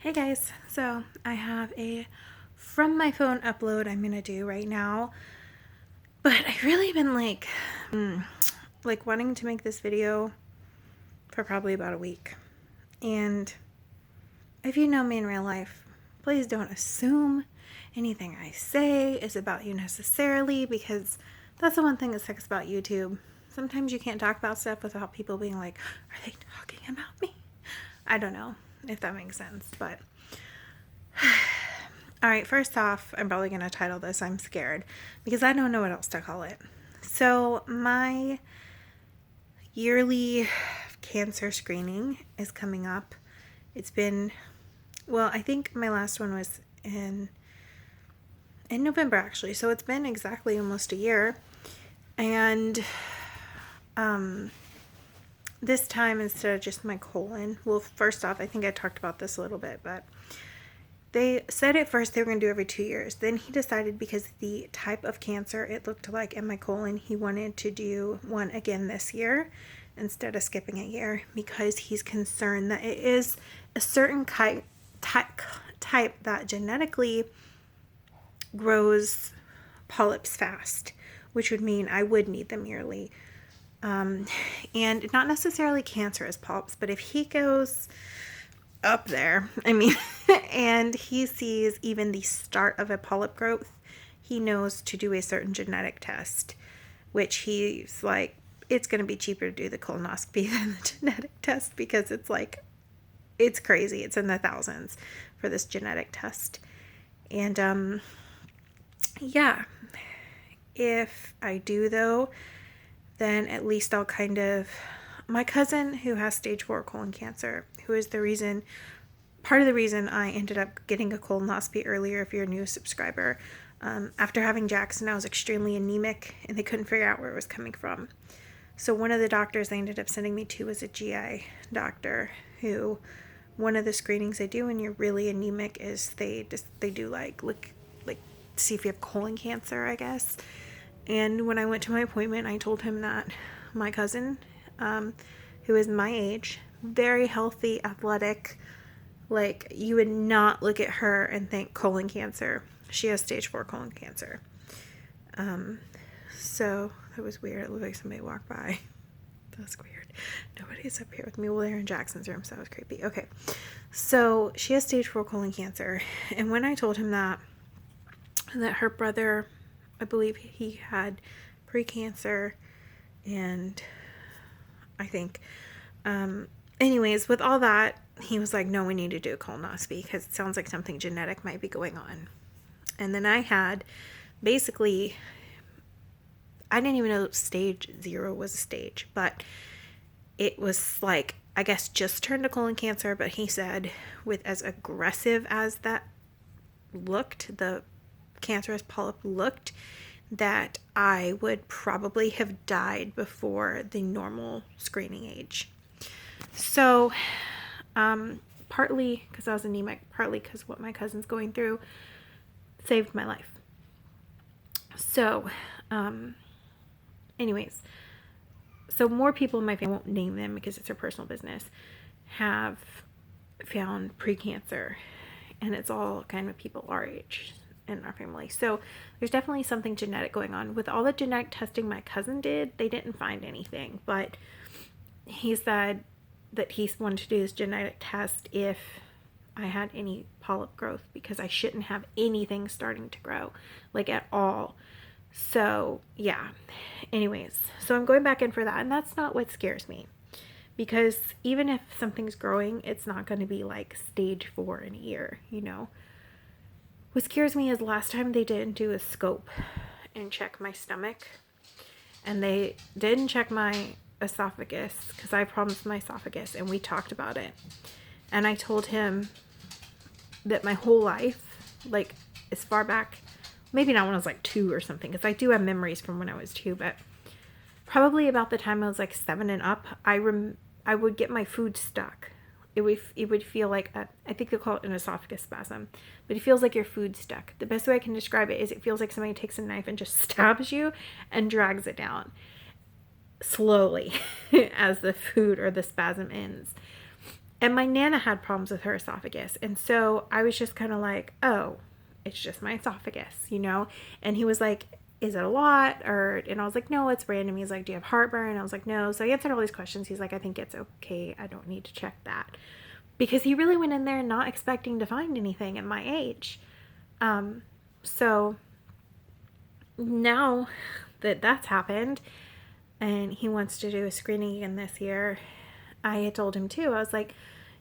Hey guys, so I have a from my phone upload I'm gonna do right now, but I've really been like wanting to make this video for probably about a week. And if you know me in real life, please don't assume anything I say is about you necessarily, because that's the one thing that sucks about YouTube. Sometimes you can't talk about stuff without people being like, are they talking about me? I don't know if that makes sense, but all right, first off, I'm probably going to title this I'm Scared, because I don't know what else to call it. So, my yearly cancer screening is coming up. It's been, well, I think my last one was in November actually. So, it's been exactly almost a year. And this time, instead of just my colon, well, first off, I think I talked about this a little bit, but they said at first they were going to do every 2 years. Then he decided, because the type of cancer it looked like in my colon, he wanted to do one again this year instead of skipping a year, because he's concerned that it is a certain type that genetically grows polyps fast, which would mean I would need them yearly. And not necessarily cancerous polyps, but if he goes up there, and he sees even the start of a polyp growth, he knows to do a certain genetic test, which he's like, it's going to be cheaper to do the colonoscopy than the genetic test, because it's crazy. It's in the thousands for this genetic test. And yeah, if I do though, then at least I'll my cousin who has stage 4 colon cancer, who is part of the reason I ended up getting a colonoscopy earlier, if you're a new subscriber. After having Jackson, I was extremely anemic, and they couldn't figure out where it was coming from. So one of the doctors they ended up sending me to was a GI doctor, who, one of the screenings they do when you're really anemic is they do like see if you have colon cancer, I guess. And when I went to my appointment, I told him that my cousin, who is my age, very healthy, athletic, like you would not look at her and think colon cancer. She has stage 4 colon cancer. So that was weird. It looked like somebody walked by. That's weird. Nobody's up here with me. Well, they're in Jackson's room, so that was creepy. Okay. So she has stage 4 colon cancer. And when I told him that her brother, I believe he had precancer, and I think, anyways, with all that, he was like, no, we need to do a colonoscopy because it sounds like something genetic might be going on. And then I had, basically, I didn't even know stage 0 was a stage, but it was like, I guess, just turned to colon cancer. But he said, with as aggressive as that looked, the cancerous polyp looked, that I would probably have died before the normal screening age. So, partly because I was anemic, partly because what my cousin's going through saved my life. So, anyways, so more people in my family, I won't name them because it's their personal business, have found precancer, and it's all kind of people our age in our family. So there's definitely something genetic going on. With all the genetic testing my cousin did, they didn't find anything, but he said that he wanted to do this genetic test if I had any polyp growth, because I shouldn't have anything starting to grow, like at all. So yeah, anyways, so I'm going back in for that, and that's not what scares me, because even if something's growing, it's not going to be like stage 4 in a year, you know. What scares me is last time they didn't do a scope and check my stomach, and they didn't check my esophagus, because I have problems with my esophagus, and we talked about it. And I told him that my whole life, like as far back, maybe not when I was like 2 or something, because I do have memories from when I was 2, but probably about the time I was like 7 and up, I would get my food stuck. It would feel like I think they call it an esophagus spasm, but it feels like your food stuck. The best way I can describe it is it feels like somebody takes a knife and just stabs you and drags it down slowly as the food or the spasm ends. And my Nana had problems with her esophagus. And so I was just kind of like, oh, it's just my esophagus, you know? And he was like, is it a lot? And I was like, no, it's random. He's like, do you have heartburn? And I was like, no. So I answered all these questions. He's like, I think it's okay. I don't need to check that. Because he really went in there not expecting to find anything at my age. So now that that's happened and he wants to do a screening again this year, I had told him too. I was like,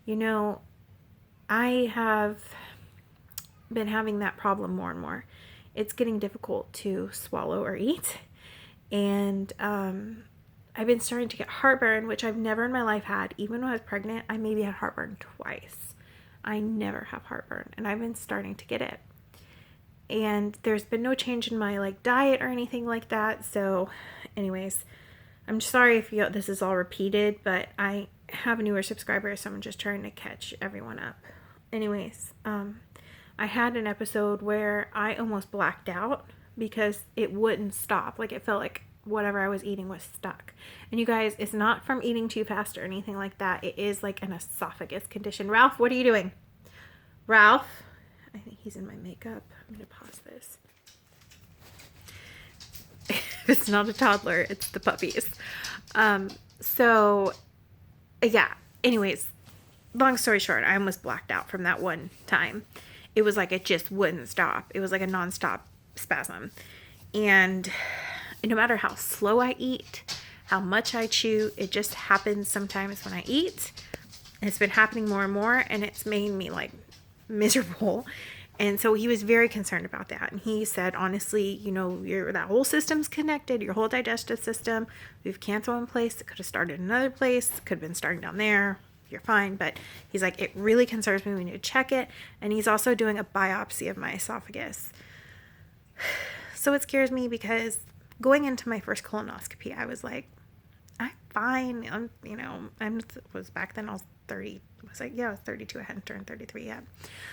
you know, I have been having that problem more and more. It's getting difficult to swallow or eat. And I've been starting to get heartburn, which I've never in my life had. Even when I was pregnant, I maybe had heartburn twice. I never have heartburn, and I've been starting to get it. And there's been no change in my like diet or anything like that. So anyways, I'm sorry if this is all repeated, but I have newer subscribers, so I'm just trying to catch everyone up. Anyways, I had an episode where I almost blacked out because it wouldn't stop. Like, it felt like whatever I was eating was stuck. And you guys, it's not from eating too fast or anything like that. It is like an esophagus condition. Ralph, what are you doing? Ralph? I think he's in my makeup. I'm going to pause this. It's not a toddler, it's the puppies. So, yeah. Anyways, long story short, I almost blacked out from that one time. It was like it just wouldn't stop. It was like a nonstop spasm. And no matter how slow I eat, how much I chew, it just happens sometimes when I eat. And it's been happening more and more, and it's made me like miserable. And so he was very concerned about that. And he said, honestly, you know, that whole system's connected, your whole digestive system. We have cancer in place. It could have started in another place. It could have been starting down there. You're fine. But he's like, it really concerns me. We need to check it. And he's also doing a biopsy of my esophagus. So it scares me because going into my first colonoscopy, I was like, I'm fine. Was back then I was 30. I was like, yeah, I was 32. I hadn't turned 33 yet.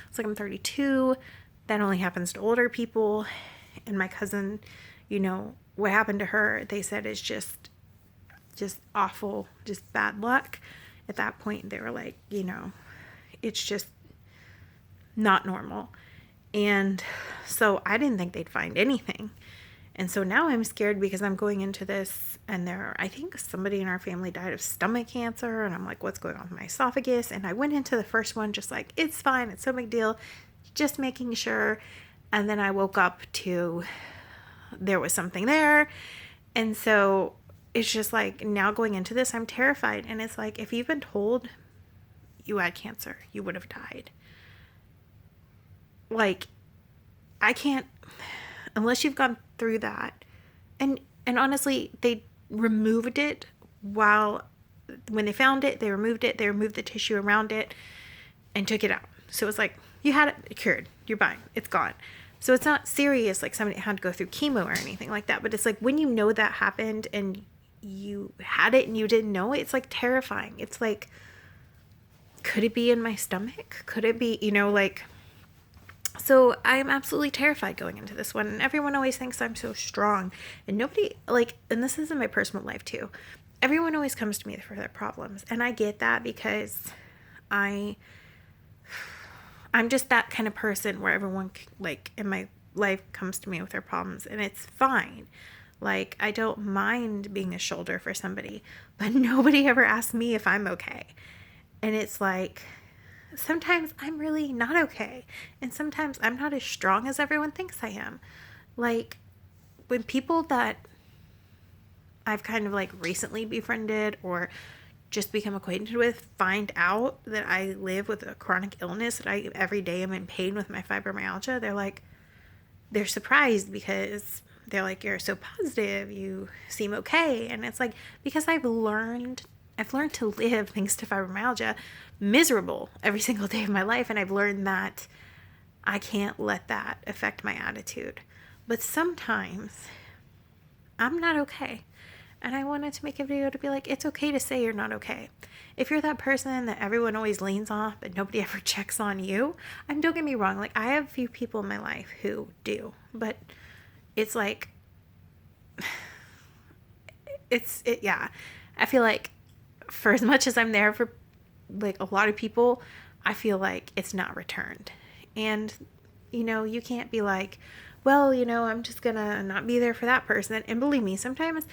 It's like, I'm 32. That only happens to older people. And my cousin, you know, what happened to her, they said is just awful, just bad luck. At that point, they were like, you know, it's just not normal. And so I didn't think they'd find anything. And so now I'm scared because I'm going into this and I think somebody in our family died of stomach cancer. And I'm like, what's going on with my esophagus? And I went into the first one just like, it's fine. It's no big deal. Just making sure. And then I woke up to there was something there. And so it's just like now going into this, I'm terrified. And it's like, if you've been told you had cancer, you would have died. Like, I can't, unless you've gone through that. And honestly, they removed it when they found it, they removed the tissue around it and took it out. So it's like, you had it cured, you're fine, it's gone. So it's not serious like somebody had to go through chemo or anything like that. But it's like when you know that happened and you had it and you didn't know it, it's like terrifying. It's like, could it be in my stomach? Could it be, you know, like, so I'm absolutely terrified going into this one. And everyone always thinks I'm so strong. And nobody, like, and this is in my personal life too. Everyone always comes to me for their problems. And I get that because I'm just that kind of person where everyone, like, in my life comes to me with their problems. And it's fine. Like, I don't mind being a shoulder for somebody. But nobody ever asks me if I'm okay. And it's like, sometimes I'm really not okay. And sometimes I'm not as strong as everyone thinks I am. Like, when people that I've kind of like recently befriended or just become acquainted with find out that I live with a chronic illness, that I every day am in pain with my fibromyalgia, they're surprised because they're like, you're so positive, you seem okay. And it's like, because I've learned to live, thanks to fibromyalgia, miserable every single day of my life. And I've learned that I can't let that affect my attitude. But sometimes I'm not okay. And I wanted to make a video to be like, it's okay to say you're not okay. If you're that person that everyone always leans on, but nobody ever checks on you, don't get me wrong. Like, I have a few people in my life who do, but it's like, yeah. I feel like for as much as I'm there for like a lot of people, I feel like it's not returned. And, you can't be like, well, I'm just gonna not be there for that person. And believe me, sometimes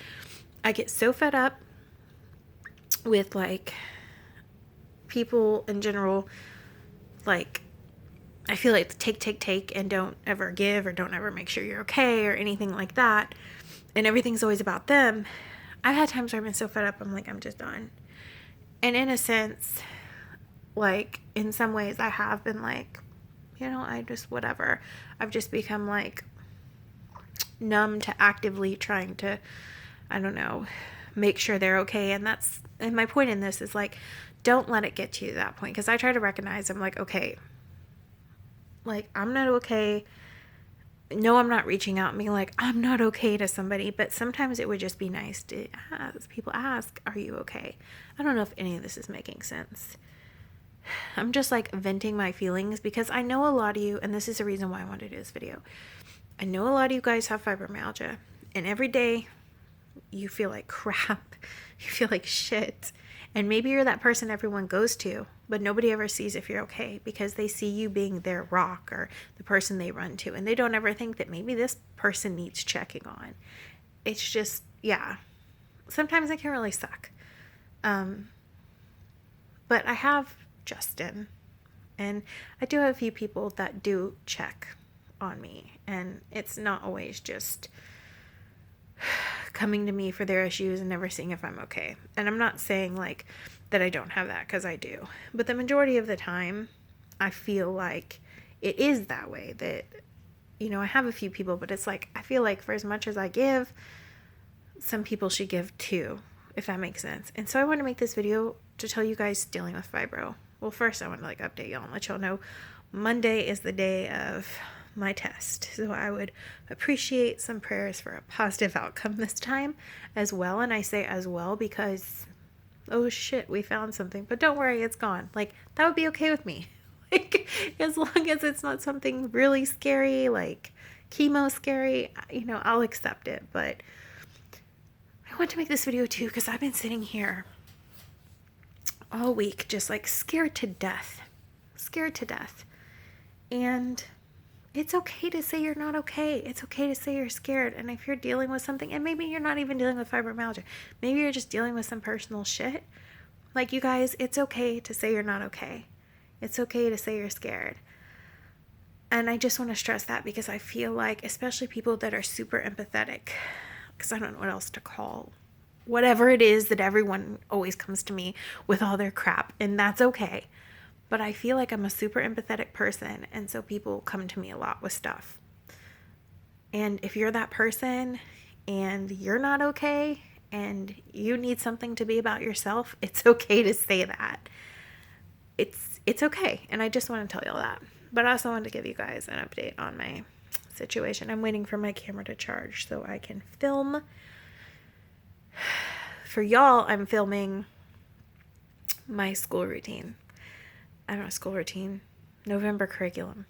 I get so fed up with like people in general, like I feel like take and don't ever give or don't ever make sure you're okay or anything like that. And everything's always about them. I've had times where I've been so fed up, I'm like, I'm just done. And in a sense, like in some ways I have been like, I just whatever. I've just become like numb to actively trying to, I don't know, make sure they're okay. And my point in this is like, don't let it get to you to that point. Because I try to recognize, I'm like, okay, like I'm not okay. No, I'm not reaching out and being like, I'm not okay to somebody. But sometimes it would just be nice to people ask, are you okay? I don't know if any of this is making sense. I'm just like venting my feelings because I know a lot of you, and this is the reason why I wanted to do this video. I know a lot of you guys have fibromyalgia, and every day you feel like crap. You feel like shit. And maybe you're that person everyone goes to, but nobody ever sees if you're okay because they see you being their rock or the person they run to. And they don't ever think that maybe this person needs checking on. It's just, yeah. Sometimes it can really suck. But I have Justin, and I do have a few people that do check on me. And it's not always just coming to me for their issues and never seeing if I'm okay. And I'm not saying like that I don't have that, because I do. But the majority of the time, I feel like it is that way. That, I have a few people, but it's like, I feel like for as much as I give, some people should give too, if that makes sense. And so I want to make this video to tell you guys dealing with fibro. Well, first I want to like update y'all and let y'all know Monday is the day of my test. So I would appreciate some prayers for a positive outcome this time as well. And I say as well because, oh shit, we found something, but don't worry, it's gone. Like, that would be okay with me. Like, as long as it's not something really scary, like chemo scary, I'll accept it. But I want to make this video too because I've been sitting here all week just like scared to death. And it's okay to say you're not okay. It's okay to say you're scared. And if you're dealing with something, and maybe you're not even dealing with fibromyalgia, maybe you're just dealing with some personal shit. Like, you guys, it's okay to say you're not okay. It's okay to say you're scared. And I just want to stress that because I feel like, especially people that are super empathetic, because I don't know what else to call whatever it is that everyone always comes to me with all their crap, and that's okay. But I feel like I'm a super empathetic person, and so people come to me a lot with stuff. And if you're that person and you're not okay and you need something to be about yourself, it's okay to say that. It's okay. And I just want to tell y'all that. But I also wanted to give you guys an update on my situation. I'm waiting for my camera to charge so I can film. For y'all, I'm filming my school routine. I don't know, school routine, November curriculum.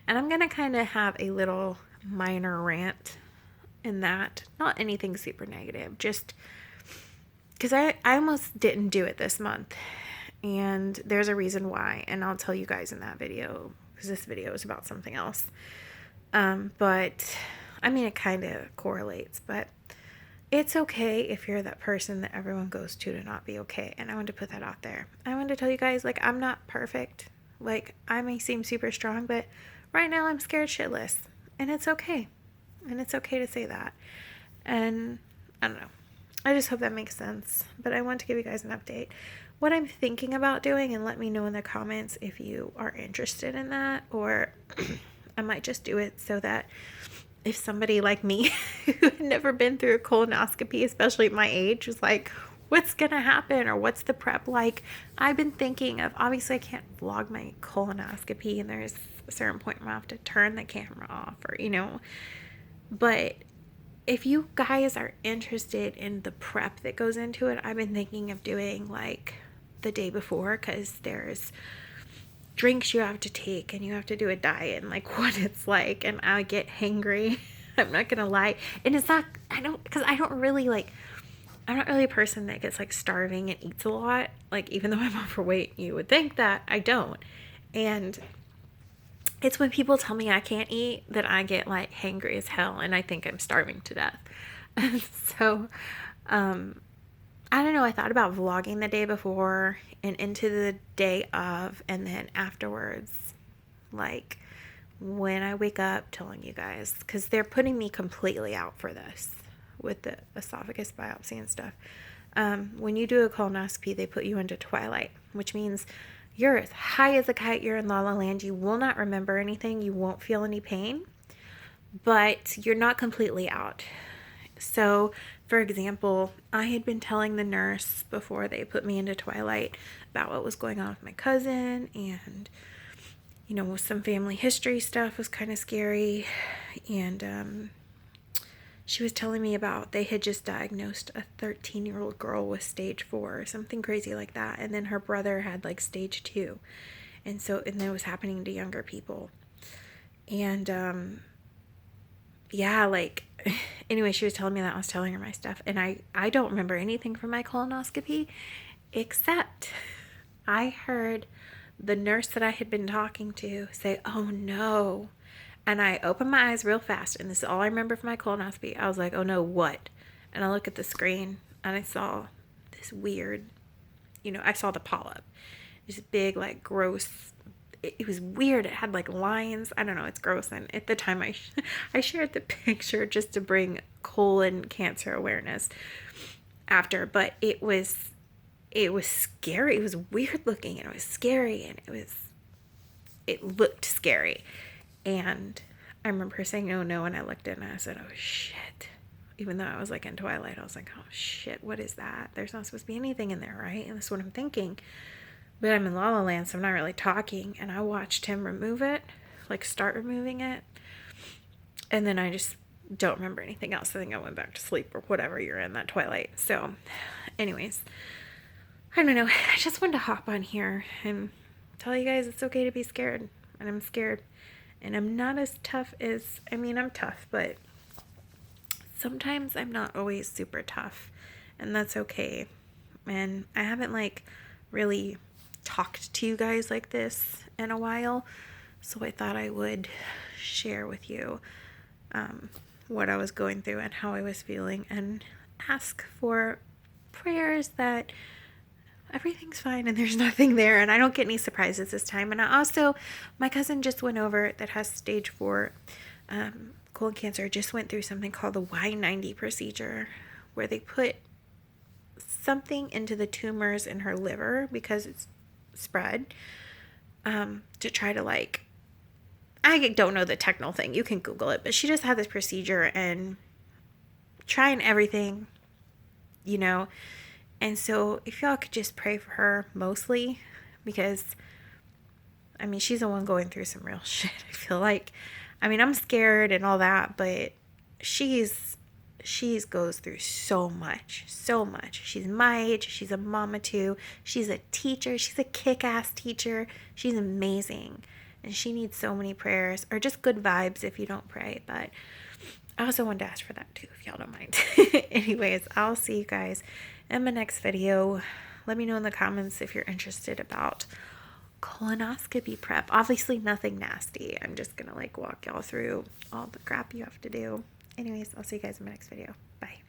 And I'm going to kind of have a little minor rant in that. Not anything super negative, just because I almost didn't do it this month. And there's a reason why. And I'll tell you guys in that video, because this video is about something else. But I mean, it kind of correlates, but it's okay if you're that person that everyone goes to not be okay. And I want to put that out there. I want to tell you guys, like, I'm not perfect. Like, I may seem super strong, but right now I'm scared shitless. And it's okay. And it's okay to say that. And I don't know. I just hope that makes sense. But I want to give you guys an update. What I'm thinking about doing, and let me know in the comments if you are interested in that. Or I might just do it so that if somebody like me who had never been through a colonoscopy, especially at my age, was like, what's going to happen or what's the prep like? I've been thinking of, obviously I can't vlog my colonoscopy and there's a certain point where I have to turn the camera off or, but if you guys are interested in the prep that goes into it, I've been thinking of doing like the day before, because there's drinks you have to take and you have to do a diet and like what it's like, and I get hangry. I'm not gonna lie. And it's not, I don't really like, I'm not really a person that gets like starving and eats a lot. Like, even though I'm overweight, you would think that I don't. And it's when people tell me I can't eat that I get like hangry as hell and I think I'm starving to death. So, I don't know. I thought about vlogging the day before and into the day of, and then afterwards, like when I wake up, telling you guys, because they're putting me completely out for this with the esophagus biopsy and stuff. When you do a colonoscopy, they put you into twilight, which means you're as high as a kite. You're in La La Land. You will not remember anything. You won't feel any pain, but you're not completely out. So, for example, I had been telling the nurse before they put me into twilight about what was going on with my cousin, and some family history stuff was kind of scary. And she was telling me about they had just diagnosed a 13-year-old girl with stage 4 or something crazy like that, and then her brother had like stage 2, and then it was happening to younger people. And yeah, like, anyway, she was telling me that. I was telling her my stuff, and I don't remember anything from my colonoscopy, except I heard the nurse that I had been talking to say, "Oh no." And I opened my eyes real fast, and this is all I remember from my colonoscopy. I was like, "Oh no, what?" And I look at the screen, and I saw this weird, I saw the polyp. This big, like, gross, it was weird. It had like lines. I don't know. It's gross. And at the time, I shared the picture just to bring colon cancer awareness after. But it was scary. It was weird looking, and it was scary, and it looked scary. And I remember her saying, "Oh no," and I looked at it and I said, "Oh shit." Even though I was like in twilight, I was like, "Oh shit, what is that? There's not supposed to be anything in there, right?" And that's what I'm thinking. But I'm in La La Land, so I'm not really talking. And I watched him remove it, like start removing it. And then I just don't remember anything else. I think I went back to sleep or whatever, you're in that twilight. So anyways, I don't know. I just wanted to hop on here and tell you guys it's okay to be scared. And I'm scared. And I'm not as tough as, I'm tough, but sometimes I'm not always super tough. And that's okay. And I haven't like really talked to you guys like this in a while, so I thought I would share with you what I was going through and how I was feeling, and ask for prayers that everything's fine and there's nothing there and I don't get any surprises this time. And I also, my cousin just went over, that has stage 4 colon cancer, just went through something called the Y90 procedure, where they put something into the tumors in her liver because it's spread, to try to, like, I don't know the technical thing, you can Google it, but she just had this procedure and trying everything, and so if y'all could just pray for her mostly, because she's the one going through some real shit. I feel like, I'm scared and all that, but she's goes through so much. She's my age. She's a mama too. She's a teacher. She's a kick-ass teacher. She's amazing. And she needs so many prayers, or just good vibes if you don't pray. But I also wanted to ask for that too, if y'all don't mind. Anyways, I'll see you guys in my next video. Let me know in the comments if you're interested about colonoscopy prep. Obviously nothing nasty. I'm just gonna like walk y'all through all the crap you have to do. Anyways, I'll see you guys in my next video. Bye.